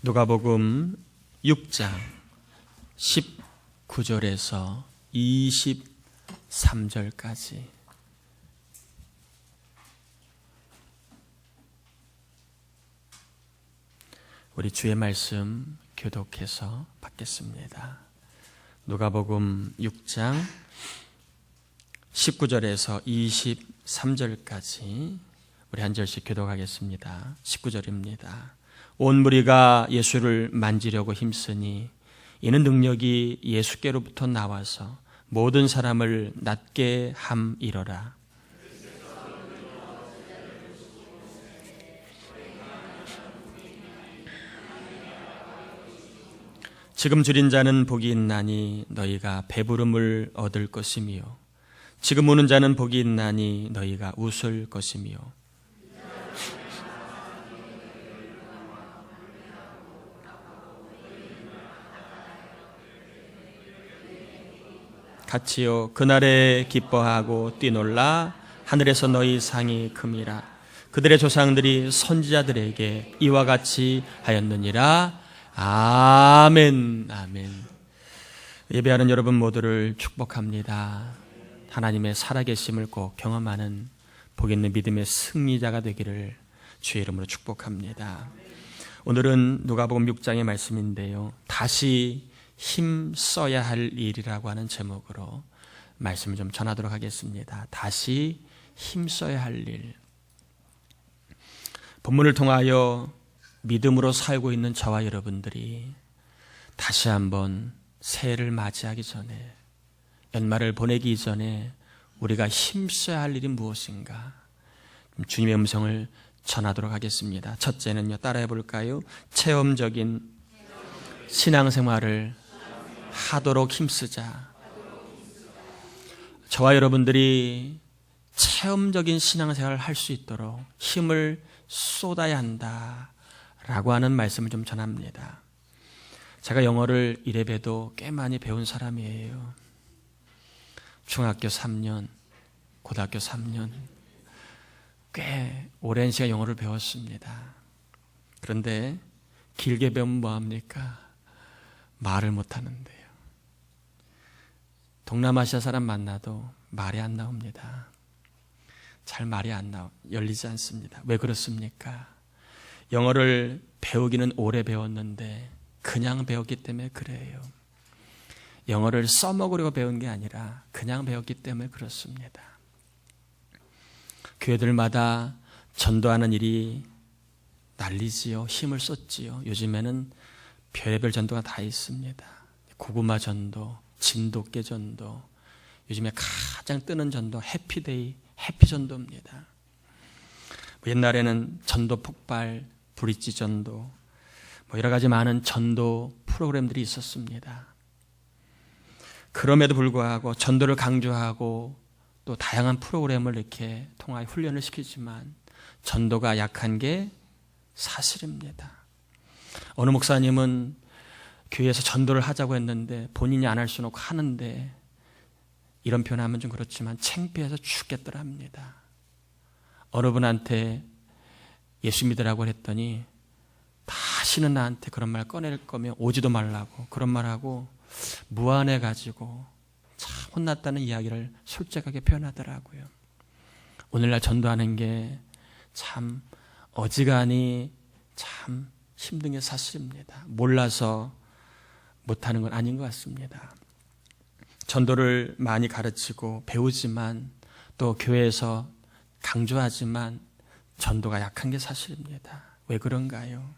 누가복음 6장 19절에서 23절까지 우리 주의 말씀 교독해서 받겠습니다. 누가복음 6장 19절에서 23절까지 우리 한 절씩 교독하겠습니다. 19절입니다. 온 무리가 예수를 만지려고 힘쓰니 이는 능력이 예수께로부터 나와서 모든 사람을 낫게 함이러라. 지금 줄인 자는 복이 있나니 너희가 배부름을 얻을 것이며 지금 우는 자는 복이 있나니 너희가 웃을 것이며 같이요 그날에 기뻐하고 뛰놀라 하늘에서 너희 상이 큼이라. 그들의 조상들이 선지자들에게 이와 같이 하였느니라. 아멘. 아멘. 예배하는 여러분 모두를 축복합니다. 하나님의 살아계심을 꼭 경험하는 복 있는 믿음의 승리자가 되기를 주의 이름으로 축복합니다. 오늘은 누가복음 6장의 말씀인데요, 다시 힘 써야 할 일이라고 하는 제목으로 말씀을 좀 전하도록 하겠습니다. 다시 힘 써야 할 일. 본문을 통하여 믿음으로 살고 있는 저와 여러분들이 다시 한번 새해를 맞이하기 전에, 연말을 보내기 전에 우리가 힘써야 할 일이 무엇인가, 주님의 음성을 전하도록 하겠습니다. 첫째는요, 따라해 볼까요? 체험적인 신앙생활을 하도록 힘쓰자. 저와 여러분들이 체험적인 신앙생활을 할 수 있도록 힘을 쏟아야 한다 라고 하는 말씀을 좀 전합니다. 제가 영어를 이래봬도 꽤 많이 배운 사람이에요. 중학교 3년, 고등학교 3년 꽤 오랜 시간 영어를 배웠습니다. 그런데 길게 배우면 뭐합니까? 말을 못하는데요. 동남아시아 사람 만나도 말이 안 나옵니다. 잘 말이 안 열리지 않습니다. 왜 그렇습니까? 영어를 배우기는 오래 배웠는데 그냥 배웠기 때문에 그래요. 영어를 써먹으려고 배운 게 아니라 그냥 배웠기 때문에 그렇습니다. 교회들마다 전도하는 일이 난리지요. 힘을 썼지요. 요즘에는 별의별 전도가 다 있습니다. 고구마 전도, 진돗개 전도, 요즘에 가장 뜨는 전도 해피데이, 해피 전도입니다. 옛날에는 전도 폭발, 브릿지 전도, 여러 가지 많은 전도 프로그램들이 있었습니다. 그럼에도 불구하고 전도를 강조하고 또 다양한 프로그램을 이렇게 통하여 훈련을 시키지만 전도가 약한 게 사실입니다. 어느 목사님은 교회에서 전도를 하자고 했는데 본인이 안 할 수는 없고 하는데, 이런 표현하면 좀 그렇지만 창피해서 죽겠더랍니다. 어느 분한테 예수 믿으라고 했더니 다시는 나한테 그런 말 꺼낼 거면 오지도 말라고 그런 말하고 무안해가지고 참 혼났다는 이야기를 솔직하게 표현하더라고요. 오늘날 전도하는 게 참 어지간히 참 힘든 게 사실입니다. 몰라서 못하는 건 아닌 것 같습니다. 전도를 많이 가르치고 배우지만 또 교회에서 강조하지만 전도가 약한 게 사실입니다. 왜 그런가요?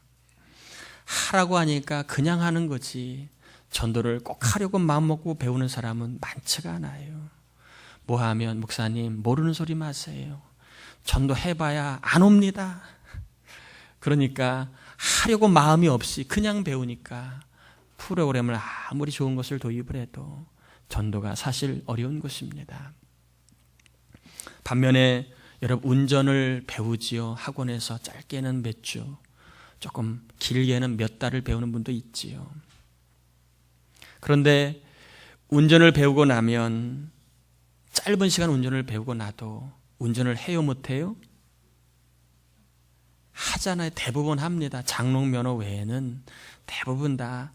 하라고 하니까 그냥 하는 거지 전도를 꼭 하려고 마음먹고 배우는 사람은 많지가 않아요. 뭐 하면 목사님 모르는 소리 마세요. 전도 해봐야 안 옵니다. 그러니까 하려고 마음이 없이 그냥 배우니까 프로그램을 아무리 좋은 것을 도입을 해도 전도가 사실 어려운 것입니다. 반면에 여러분 운전을 배우지요. 학원에서 짧게는 몇 주, 조금 길게는 몇 달을 배우는 분도 있지요. 그런데 운전을 배우고 나면 짧은 시간 운전을 배우고 나도 운전을 해요, 못해요? 하잖아요. 대부분 합니다. 장롱 면허 외에는 대부분 다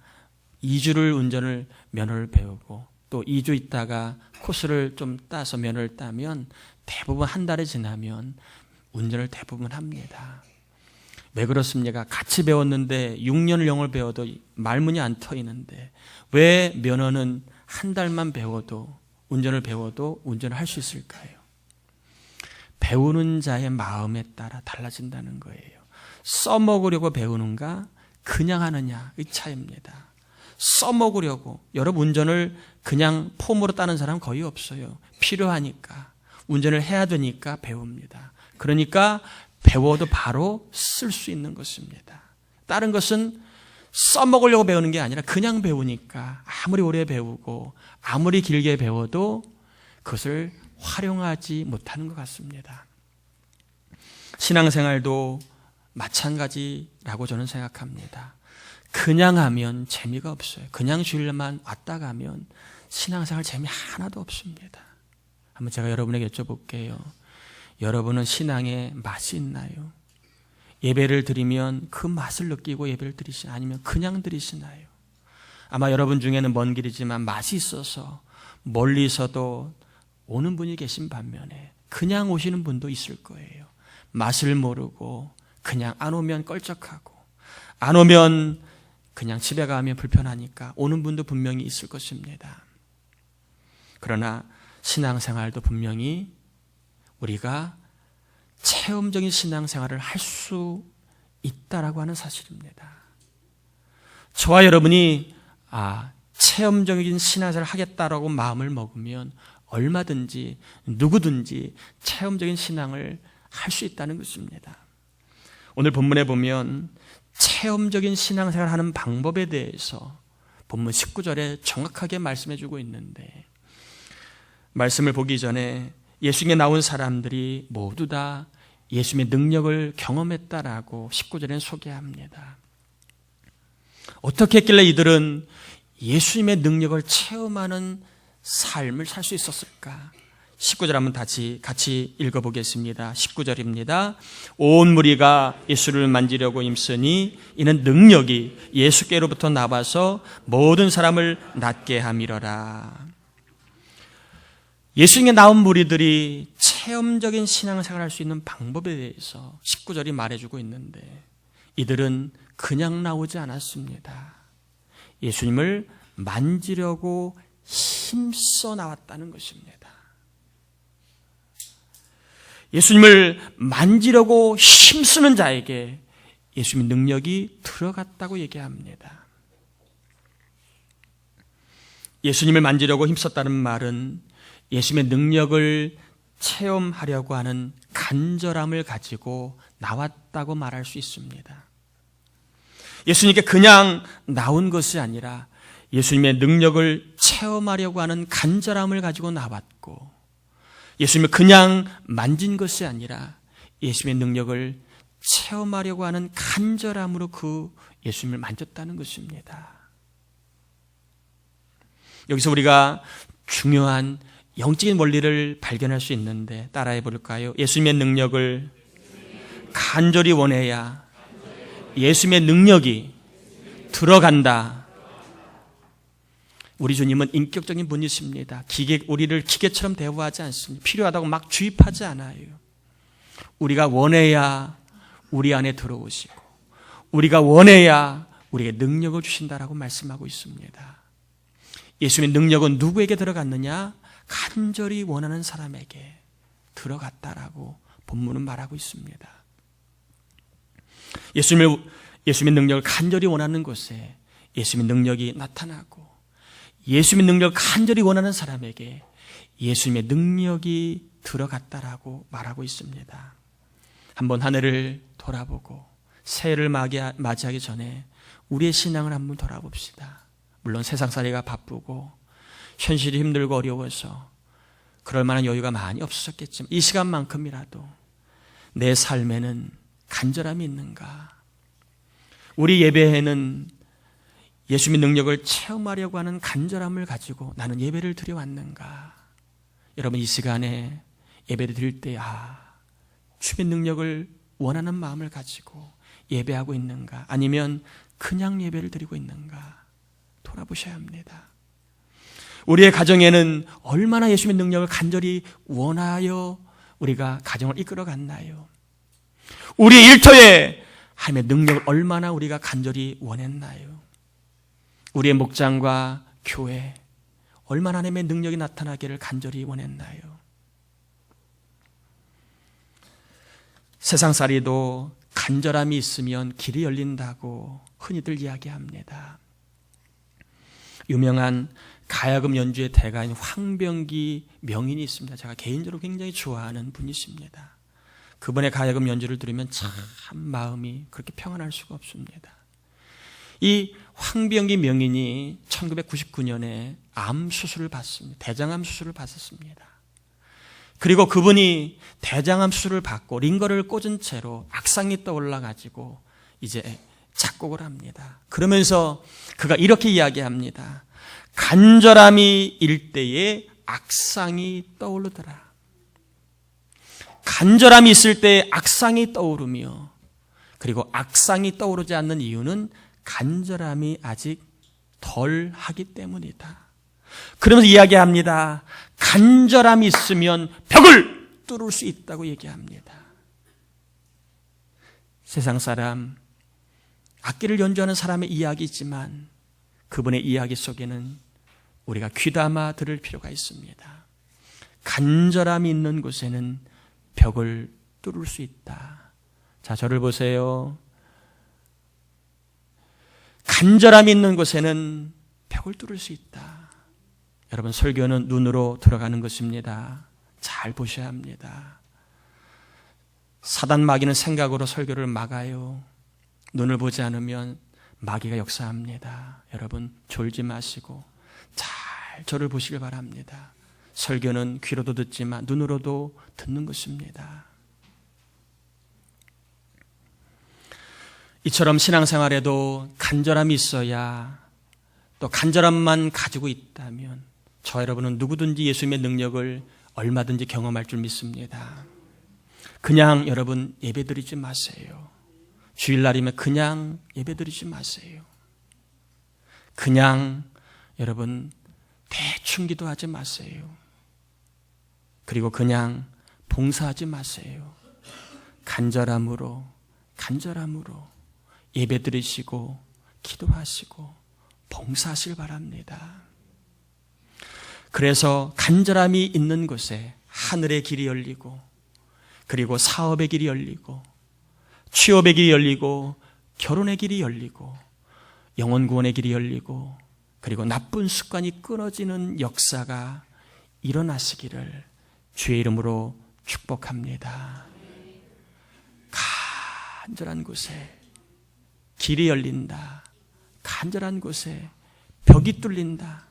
2주를 운전을 면허를 배우고 또 2주 있다가 코스를 좀 따서 면허를 따면 대부분 한 달이 지나면 운전을 대부분 합니다. 왜 그렇습니까? 같이 배웠는데 6년을 영어를 배워도 말문이 안 트이는데 왜 면허는 한 달만 배워도 운전을 배워도 운전을 할 수 있을까요? 배우는 자의 마음에 따라 달라진다는 거예요. 써먹으려고 배우는가 그냥 하느냐 의 차이입니다. 써먹으려고 여러분 운전을 그냥 폼으로 따는 사람 거의 없어요. 필요하니까 운전을 해야 되니까 배웁니다. 그러니까 배워도 바로 쓸 수 있는 것입니다. 다른 것은 써먹으려고 배우는 게 아니라 그냥 배우니까 아무리 오래 배우고 아무리 길게 배워도 그것을 활용하지 못하는 것 같습니다. 신앙생활도 마찬가지라고 저는 생각합니다. 그냥 하면 재미가 없어요. 그냥 주일만 왔다 가면 신앙생활 재미 하나도 없습니다. 한번 제가 여러분에게 여쭤볼게요. 여러분은 신앙에 맛이 있나요? 예배를 드리면 그 맛을 느끼고 예배를 드리시나요? 아니면 그냥 드리시나요? 아마 여러분 중에는 먼 길이지만 맛이 있어서 멀리서도 오는 분이 계신 반면에 그냥 오시는 분도 있을 거예요. 맛을 모르고 그냥 안 오면 껄쩍하고 안 오면 그냥 집에 가면 불편하니까 오는 분도 분명히 있을 것입니다. 그러나 신앙생활도 분명히 우리가 체험적인 신앙생활을 할 수 있다라고 하는 사실입니다. 저와 여러분이 체험적인 신앙생활을 하겠다라고 마음을 먹으면 얼마든지 누구든지 체험적인 신앙을 할 수 있다는 것입니다. 오늘 본문에 보면 체험적인 신앙생활을 하는 방법에 대해서 본문 19절에 정확하게 말씀해 주고 있는데 말씀을 보기 전에 예수님께 나온 사람들이 모두 다 예수님의 능력을 경험했다라고 19절에는 소개합니다. 어떻게 했길래 이들은 예수님의 능력을 체험하는 삶을 살 수 있었을까? 19절 한번 같이 읽어보겠습니다. 19절입니다. 온 무리가 예수를 만지려고 힘쓰니 이는 능력이 예수께로부터 나와서 모든 사람을 낫게 함이러라. 예수님께 나온 무리들이 체험적인 신앙생활을 할 수 있는 방법에 대해서 19절이 말해주고 있는데 이들은 그냥 나오지 않았습니다. 예수님을 만지려고 힘써 나왔다는 것입니다. 예수님을 만지려고 힘쓰는 자에게 예수님의 능력이 들어갔다고 얘기합니다. 예수님을 만지려고 힘썼다는 말은 예수님의 능력을 체험하려고 하는 간절함을 가지고 나왔다고 말할 수 있습니다. 예수님께 그냥 나온 것이 아니라 예수님의 능력을 체험하려고 하는 간절함을 가지고 나왔고 예수님을 그냥 만진 것이 아니라 예수님의 능력을 체험하려고 하는 간절함으로 그 예수님을 만졌다는 것입니다. 여기서 우리가 중요한 영적인 원리를 발견할 수 있는데 따라해 볼까요? 예수님의 능력을 간절히 원해야 예수님의 능력이 들어간다. 우리 주님은 인격적인 분이십니다. 우리를 기계처럼 대우하지 않습니다. 필요하다고 막 주입하지 않아요. 우리가 원해야 우리 안에 들어오시고 우리가 원해야 우리에게 능력을 주신다라고 말씀하고 있습니다. 예수님의 능력은 누구에게 들어갔느냐? 간절히 원하는 사람에게 들어갔다라고 본문은 말하고 있습니다. 예수님의 능력을 간절히 원하는 곳에 예수님의 능력이 나타나고 예수님의 능력을 간절히 원하는 사람에게 예수님의 능력이 들어갔다라고 말하고 있습니다. 한번 한 해를 돌아보고 새해를 맞이하기 전에 우리의 신앙을 한번 돌아봅시다. 물론 세상살이가 바쁘고 현실이 힘들고 어려워서 그럴 만한 여유가 많이 없었겠지만 이 시간만큼이라도 내 삶에는 간절함이 있는가? 우리 예배에는 예수님의 능력을 체험하려고 하는 간절함을 가지고 나는 예배를 드려왔는가? 여러분 이 시간에 예배를 드릴 때 주님의 능력을 원하는 마음을 가지고 예배하고 있는가, 아니면 그냥 예배를 드리고 있는가 돌아보셔야 합니다. 우리의 가정에는 얼마나 예수님의 능력을 간절히 원하여 우리가 가정을 이끌어 갔나요? 우리의 일터에 하나님의 능력을 얼마나 우리가 간절히 원했나요? 우리의 목장과 교회 얼마나 하나님의 능력이 나타나기를 간절히 원했나요? 세상살이도 간절함이 있으면 길이 열린다고 흔히들 이야기합니다. 유명한 가야금 연주의 대가인 황병기 명인이 있습니다. 제가 개인적으로 굉장히 좋아하는 분이십니다. 그분의 가야금 연주를 들으면 참 마음이 그렇게 평안할 수가 없습니다. 이 황병기 명인이 1999년에 암 수술을 받습니다. 대장암 수술을 받았습니다. 그리고 그분이 대장암 수술을 받고 링거를 꽂은 채로 악상이 떠올라 가지고 이제 작곡을 합니다. 그러면서 그가 이렇게 이야기합니다. 간절함이 일때에 악상이 떠오르더라. 간절함이 있을 때 악상이 떠오르며, 그리고 악상이 떠오르지 않는 이유는 간절함이 아직 덜 하기 때문이다. 그러면서 이야기합니다. 간절함이 있으면 벽을 뚫을 수 있다고 얘기합니다. 세상 사람, 악기를 연주하는 사람의 이야기지만 그분의 이야기 속에는 우리가 귀담아 들을 필요가 있습니다. 간절함이 있는 곳에는 벽을 뚫을 수 있다. 자, 저를 보세요. 간절함이 있는 곳에는 벽을 뚫을 수 있다. 여러분, 설교는 눈으로 들어가는 것입니다. 잘 보셔야 합니다. 사단 마귀는 생각으로 설교를 막아요. 눈을 보지 않으면 마귀가 역사합니다. 여러분, 졸지 마시고 잘 저를 보시길 바랍니다. 설교는 귀로도 듣지만 눈으로도 듣는 것입니다. 이처럼 신앙생활에도 간절함이 있어야, 또 간절함만 가지고 있다면 저 여러분은 누구든지 예수님의 능력을 얼마든지 경험할 줄 믿습니다. 그냥 여러분 예배드리지 마세요. 주일날이면 그냥 예배드리지 마세요. 그냥 여러분 대충 기도하지 마세요. 그리고 그냥 봉사하지 마세요. 간절함으로 예배드리시고 기도하시고 봉사하시길 바랍니다. 그래서 간절함이 있는 곳에 하늘의 길이 열리고, 그리고 사업의 길이 열리고, 취업의 길이 열리고, 결혼의 길이 열리고, 영혼 구원의 길이 열리고, 그리고 나쁜 습관이 끊어지는 역사가 일어나시기를 주의 이름으로 축복합니다. 간절한 곳에 길이 열린다. 간절한 곳에 벽이 뚫린다.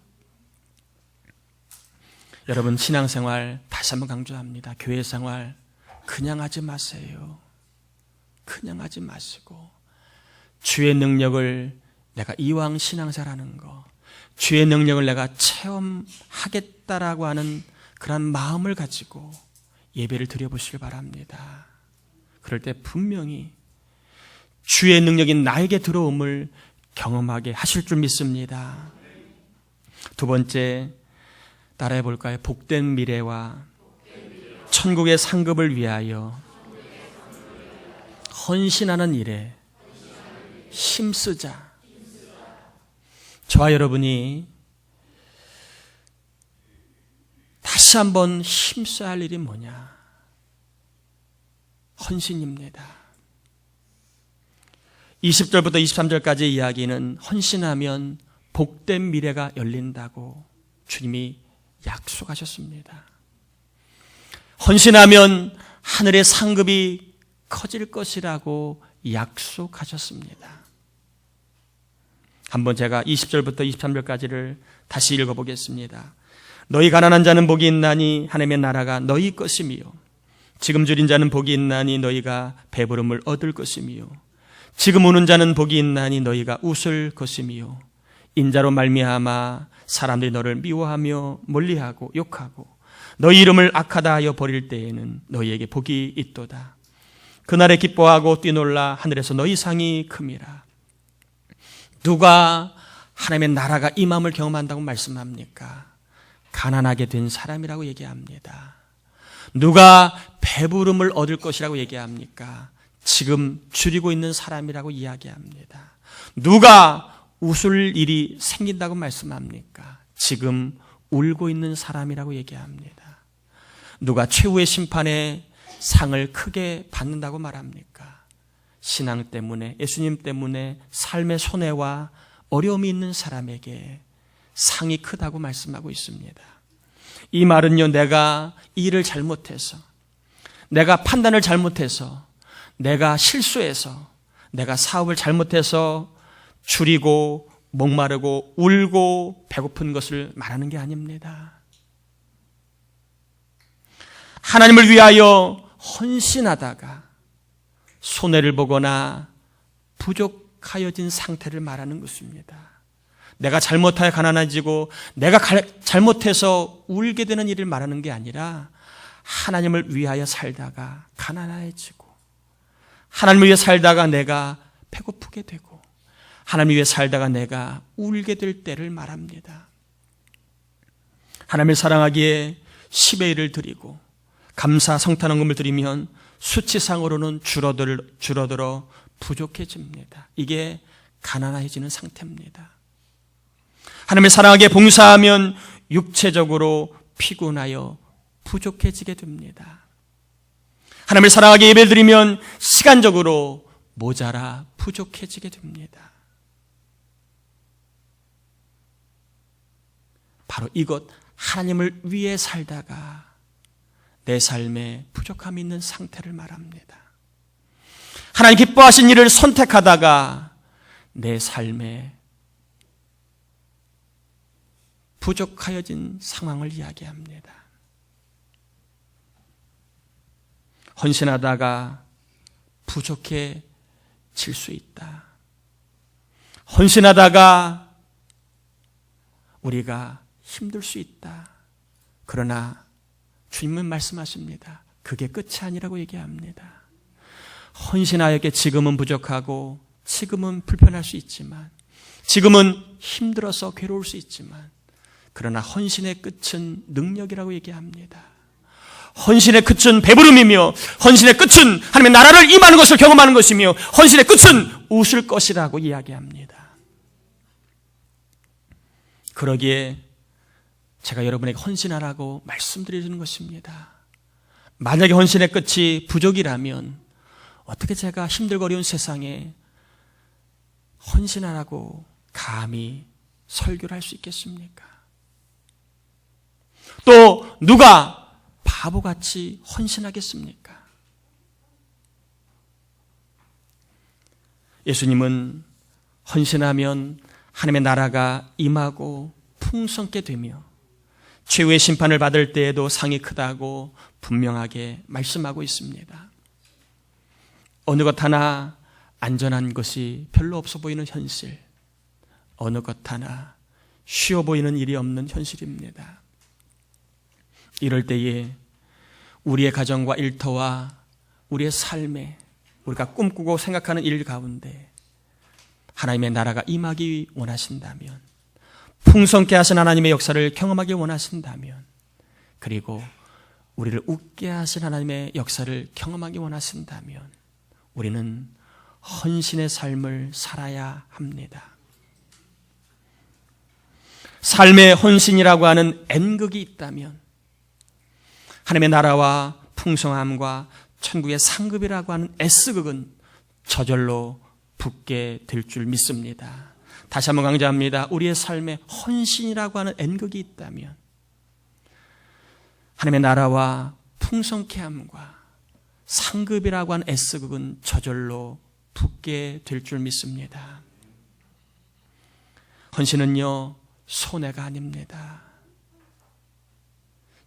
여러분, 신앙생활 다시 한번 강조합니다. 교회 생활 그냥 하지 마세요. 그냥 하지 마시고 주의 능력을 내가 이왕 신앙생활하는 거, 주의 능력을 내가 체험하겠다라고 하는 그런 마음을 가지고 예배를 드려보시길 바랍니다. 그럴 때 분명히 주의 능력이 나에게 들어옴을 경험하게 하실 줄 믿습니다. 두 번째, 따라해 볼까요? 복된 미래와 천국의 상급을 위하여 헌신하는 일에 힘쓰자. 저와 여러분이 다시 한번 힘써야 할 일이 뭐냐? 헌신입니다. 20절부터 23절까지 이야기는 헌신하면 복된 미래가 열린다고 주님이 약속하셨습니다. 헌신하면 하늘의 상급이 커질 것이라고 약속하셨습니다. 한번 제가 20절부터 23절까지를 다시 읽어보겠습니다. 너희 가난한 자는 복이 있나니 하나님의 나라가 너희 것이며, 지금 줄인 자는 복이 있나니 너희가 배부름을 얻을 것이며, 지금 우는 자는 복이 있나니 너희가 웃을 것이며, 인자로 말미암아 사람들이 너를 미워하며 멀리하고 욕하고 너희 이름을 악하다 하여 버릴 때에는 너희에게 복이 있도다. 그날에 기뻐하고 뛰놀라 하늘에서 너희 상이 큼이라. 누가 하나님의 나라가 임함을 경험한다고 말씀합니까? 가난하게 된 사람이라고 얘기합니다. 누가 배부름을 얻을 것이라고 얘기합니까? 지금 줄이고 있는 사람이라고 이야기합니다. 누가 웃을 일이 생긴다고 말씀합니까? 지금 울고 있는 사람이라고 얘기합니다. 누가 최후의 심판에 상을 크게 받는다고 말합니까? 신앙 때문에, 예수님 때문에 삶의 손해와 어려움이 있는 사람에게 상이 크다고 말씀하고 있습니다. 이 말은요, 내가 일을 잘못해서, 내가 판단을 잘못해서, 내가 실수해서, 내가 사업을 잘못해서 줄이고 목마르고 울고 배고픈 것을 말하는 게 아닙니다. 하나님을 위하여 헌신하다가 손해를 보거나 부족하여진 상태를 말하는 것입니다. 내가 잘못하여 가난해지고 내가 잘못해서 울게 되는 일을 말하는 게 아니라 하나님을 위하여 살다가 가난해지고 하나님을 위해 살다가 내가 배고프게 되고 하나님을 위해 살다가 내가 울게 될 때를 말합니다. 하나님을 사랑하기에 10의 1을 드리고 감사 성탄헌금을 드리면 수치상으로는 줄어들어 부족해집니다. 이게 가난해지는 상태입니다. 하나님을 사랑하기에 봉사하면 육체적으로 피곤하여 부족해지게 됩니다. 하나님을 사랑하기에 예배를 드리면 시간적으로 모자라 부족해지게 됩니다. 바로 이것, 하나님을 위해 살다가 내 삶에 부족함이 있는 상태를 말합니다. 하나님 기뻐하신 일을 선택하다가 내 삶에 부족하여진 상황을 이야기합니다. 헌신하다가 부족해질 수 있다. 헌신하다가 우리가 힘들 수 있다. 그러나 주님은 말씀하십니다. 그게 끝이 아니라고 얘기합니다. 헌신하였기에 지금은 부족하고 지금은 불편할 수 있지만 지금은 힘들어서 괴로울 수 있지만 그러나 헌신의 끝은 능력이라고 얘기합니다. 헌신의 끝은 배부름이며 헌신의 끝은 하나님의 나라를 임하는 것을 경험하는 것이며 헌신의 끝은 웃을 것이라고 이야기합니다. 그러기에 제가 여러분에게 헌신하라고 말씀드리는 것입니다. 만약에 헌신의 끝이 부족이라면 어떻게 제가 힘들고 어려운 세상에 헌신하라고 감히 설교를 할 수 있겠습니까? 또 누가 바보같이 헌신하겠습니까? 예수님은 헌신하면 하나님의 나라가 임하고 풍성케 되며 최후의 심판을 받을 때에도 상이 크다고 분명하게 말씀하고 있습니다. 어느 것 하나 안전한 것이 별로 없어 보이는 현실, 어느 것 하나 쉬워 보이는 일이 없는 현실입니다. 이럴 때에 우리의 가정과 일터와 우리의 삶에 우리가 꿈꾸고 생각하는 일 가운데 하나님의 나라가 임하기 원하신다면, 풍성케 하신 하나님의 역사를 경험하기 원하신다면, 그리고 우리를 웃게 하신 하나님의 역사를 경험하기 원하신다면 우리는 헌신의 삶을 살아야 합니다. 삶의 헌신이라고 하는 N극이 있다면 하나님의 나라와 풍성함과 천국의 상급이라고 하는 S극은 저절로 붙게 될 줄 믿습니다. 다시 한번 강조합니다. 우리의 삶에 헌신이라고 하는 N극이 있다면 하나님의 나라와 풍성케 함과 상급이라고 하는 S극은 저절로 붙게 될 줄 믿습니다. 헌신은요, 손해가 아닙니다.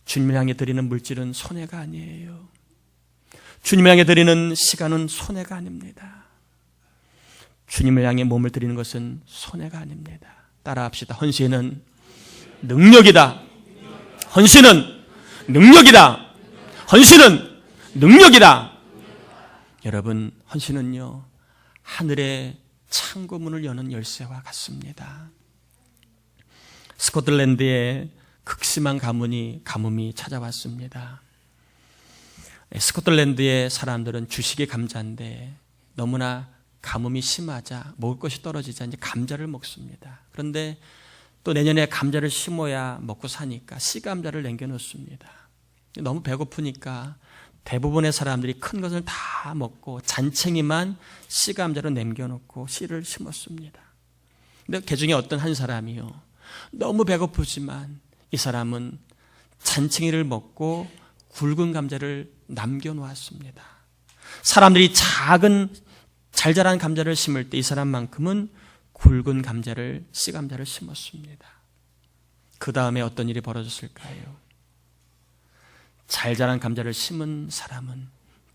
주님을 향해 드리는 물질은 손해가 아니에요. 주님을 향해 드리는 시간은 손해가 아닙니다. 주님을 향해 몸을 드리는 것은 손해가 아닙니다. 따라합시다. 헌신은 능력이다. 헌신은 능력이다. 헌신은 능력이다. 여러분, 헌신은요, 하늘의 창고문을 여는 열쇠와 같습니다. 스코틀랜드에 극심한 가뭄이 찾아왔습니다. 스코틀랜드의 사람들은 주식이 감자인데 너무나 가뭄이 심하자 먹을 것이 떨어지자 이제 감자를 먹습니다. 그런데 또 내년에 감자를 심어야 먹고 사니까 씨감자를 남겨놓습니다. 너무 배고프니까 대부분의 사람들이 큰 것을 다 먹고 잔챙이만 씨감자로 남겨놓고 씨를 심었습니다. 근데 그 중에 어떤 한 사람이요, 너무 배고프지만 이 사람은 잔챙이를 먹고 굵은 감자를 남겨놓았습니다. 사람들이 작은 잘 자란 감자를 심을 때 이 사람만큼은 굵은 감자를, 씨감자를 심었습니다. 그 다음에 어떤 일이 벌어졌을까요? 잘 자란 감자를 심은 사람은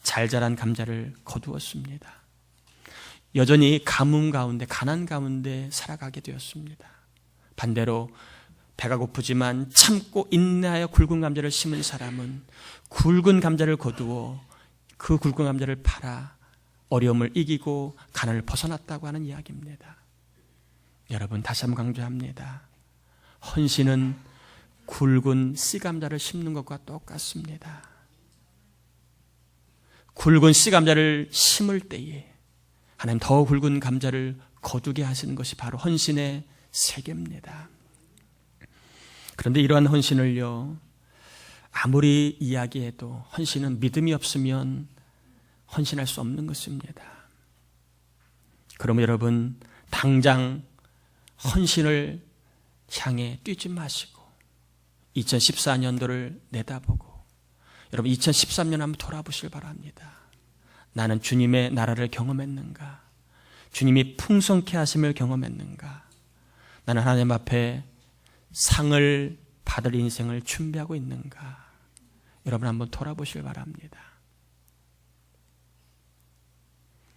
잘 자란 감자를 거두었습니다. 여전히 가뭄 가운데, 가난 가운데 살아가게 되었습니다. 반대로 배가 고프지만 참고 인내하여 굵은 감자를 심은 사람은 굵은 감자를 거두어 그 굵은 감자를 팔아 어려움을 이기고 가난을 벗어났다고 하는 이야기입니다. 여러분, 다시 한번 강조합니다. 헌신은 굵은 씨감자를 심는 것과 똑같습니다. 굵은 씨감자를 심을 때에 하나님 더 굵은 감자를 거두게 하시는 것이 바로 헌신의 세계입니다. 그런데 이러한 헌신을요, 아무리 이야기해도 헌신은 믿음이 없으면 헌신할 수 없는 것입니다. 그러면 여러분, 당장 헌신을 향해 뛰지 마시고 2014년도를 내다보고 여러분 2013년 한번 돌아보시길 바랍니다. 나는 주님의 나라를 경험했는가? 주님이 풍성케 하심을 경험했는가? 나는 하나님 앞에 상을 받을 인생을 준비하고 있는가? 여러분 한번 돌아보시길 바랍니다.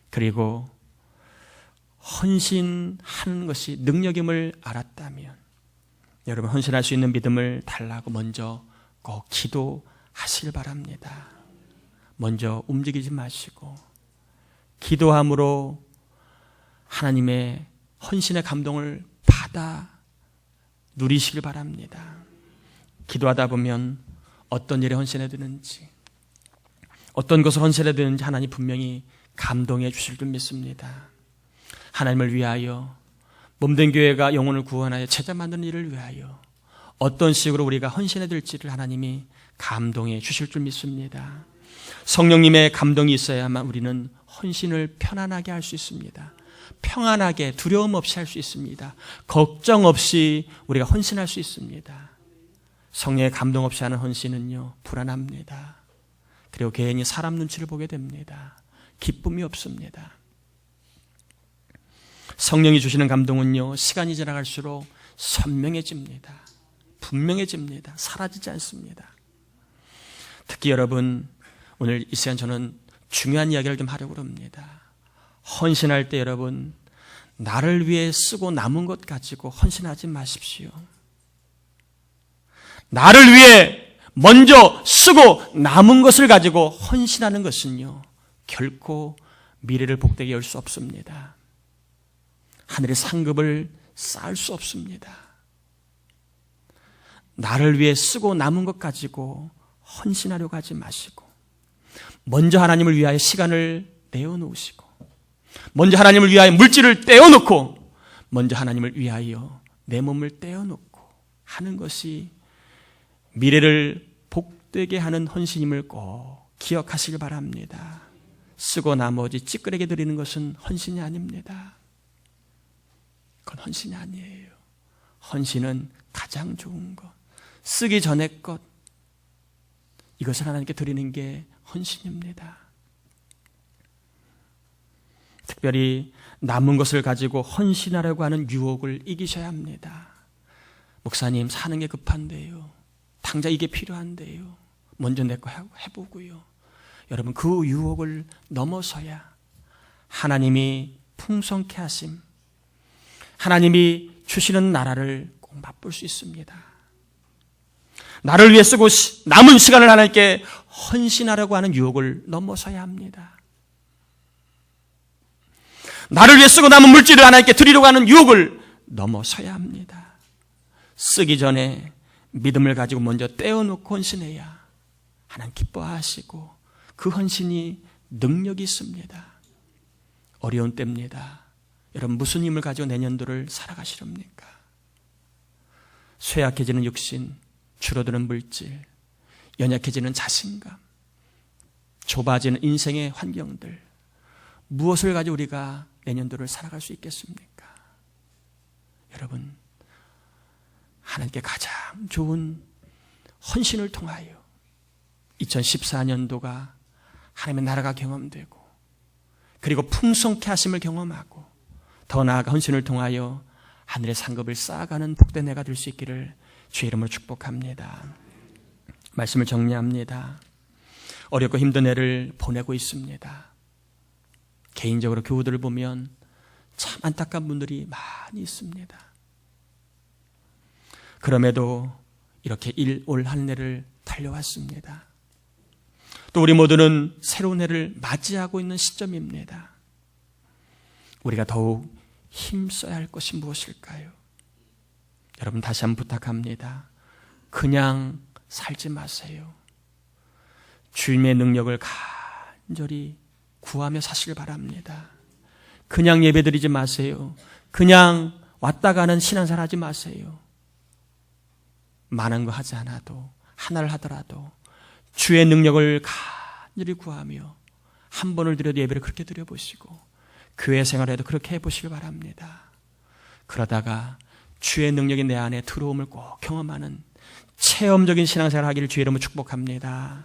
그리고 헌신하는 것이 능력임을 알았다면 여러분 헌신할 수 있는 믿음을 달라고 먼저 꼭 기도하시길 바랍니다. 먼저 움직이지 마시고 기도함으로 하나님의 헌신의 감동을 받아 누리시길 바랍니다. 기도하다 보면 어떤 일에 헌신해야 되는지, 어떤 것을 헌신해야 되는지 하나님 분명히 감동해 주실 줄 믿습니다. 하나님을 위하여, 몸된 교회가 영혼을 구원하여 제자 만드는 일을 위하여 어떤 식으로 우리가 헌신해야 될지를 하나님이 감동해 주실 줄 믿습니다. 성령님의 감동이 있어야만 우리는 헌신을 편안하게 할 수 있습니다. 평안하게 두려움 없이 할 수 있습니다. 걱정 없이 우리가 헌신할 수 있습니다. 성령의 감동 없이 하는 헌신은요, 불안합니다. 그리고 괜히 사람 눈치를 보게 됩니다. 기쁨이 없습니다. 성령이 주시는 감동은요, 시간이 지나갈수록 선명해집니다. 분명해집니다. 사라지지 않습니다. 특히 여러분, 오늘 이 시간 저는 중요한 이야기를 좀 하려고 합니다. 헌신할 때 여러분, 나를 위해 쓰고 남은 것 가지고 헌신하지 마십시오. 나를 위해 먼저 쓰고 남은 것을 가지고 헌신하는 것은요, 결코 미래를 복되게 열 수 없습니다. 하늘의 상급을 쌓을 수 없습니다. 나를 위해 쓰고 남은 것 가지고 헌신하려고 하지 마시고 먼저 하나님을 위하여 시간을 내어놓으시고 먼저 하나님을 위하여 물질을 떼어놓고 먼저 하나님을 위하여 내 몸을 떼어놓고 하는 것이 미래를 복되게 하는 헌신임을 꼭 기억하시길 바랍니다. 쓰고 나머지 찌끄레기 드리는 것은 헌신이 아닙니다. 그건 헌신이 아니에요. 헌신은 가장 좋은 것, 쓰기 전의 것, 이것을 하나님께 드리는 게 헌신입니다. 특별히 남은 것을 가지고 헌신하려고 하는 유혹을 이기셔야 합니다. 목사님, 사는 게 급한데요, 당장 이게 필요한데요, 먼저 내 거 해보고요. 여러분, 그 유혹을 넘어서야 하나님이 풍성케 하심, 하나님이 주시는 나라를 꼭 맛볼 수 있습니다. 나를 위해 쓰고 남은 시간을 하나님께 헌신하려고 하는 유혹을 넘어서야 합니다. 나를 위해 쓰고 남은 물질을 하나님께 드리려고 하는 유혹을 넘어서야 합니다. 쓰기 전에 믿음을 가지고 먼저 떼어놓고 헌신해야 하나님 기뻐하시고 그 헌신이 능력이 있습니다. 어려운 때입니다. 여러분 무슨 힘을 가지고 내년도를 살아가시렵니까? 쇠약해지는 육신, 줄어드는 물질, 연약해지는 자신감, 좁아지는 인생의 환경들, 무엇을 가지고 우리가 내년도를 살아갈 수 있겠습니까? 여러분, 하나님께 가장 좋은 헌신을 통하여 2014년도가 하나님의 나라가 경험되고 그리고 풍성케 하심을 경험하고 더 나아가 헌신을 통하여 하늘의 상급을 쌓아가는 복된 해가 될 수 있기를 주의 이름으로 축복합니다. 말씀을 정리합니다. 어렵고 힘든 해를 보내고 있습니다. 개인적으로 교우들을 보면 참 안타까운 분들이 많이 있습니다. 그럼에도 이렇게 올 한 해를 달려왔습니다. 또 우리 모두는 새로운 해를 맞이하고 있는 시점입니다. 우리가 더욱 힘써야 할 것이 무엇일까요? 여러분 다시 한번 부탁합니다. 그냥 살지 마세요. 주님의 능력을 간절히 구하며 사시길 바랍니다. 그냥 예배드리지 마세요. 그냥 왔다 가는 신앙생활 하지 마세요. 많은 거 하지 않아도 하나를 하더라도 주의 능력을 간절히 구하며 한 번을 드려도 예배를 그렇게 드려보시고 교회 생활에도 그렇게 해보시길 바랍니다. 그러다가 주의 능력이 내 안에 들어옴을 꼭 경험하는 체험적인 신앙생활을 하기를 주의 이름으로 축복합니다.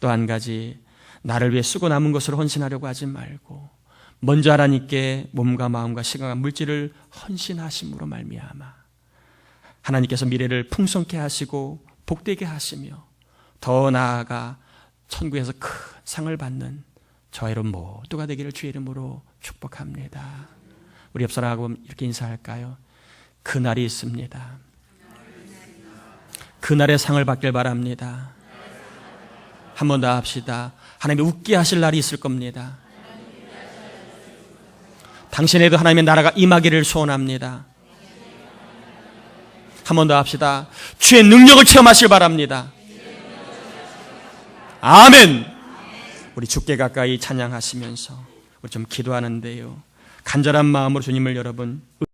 또 한 가지, 나를 위해 쓰고 남은 것으로 헌신하려고 하지 말고 먼저 하나님께 몸과 마음과 시간과 물질을 헌신하심으로 말미암아 하나님께서 미래를 풍성케 하시고 복되게 하시며 더 나아가 천국에서 큰 상을 받는 저와 여러분 모두가 되기를 주의 이름으로 축복합니다. 우리 옆 사람하고 이렇게 인사할까요? 그날이 있습니다. 그날의 상을 받길 바랍니다. 한 번 더 합시다. 하나님이 웃게 하실 날이 있을 겁니다. 당신에도 하나님의 나라가 임하기를 소원합니다. 한 번 더 합시다. 주의 능력을 체험하시길 바랍니다. 아멘. 우리 주께 가까이 찬양하시면서 우리 좀 기도하는데요. 간절한 마음으로 주님을 여러분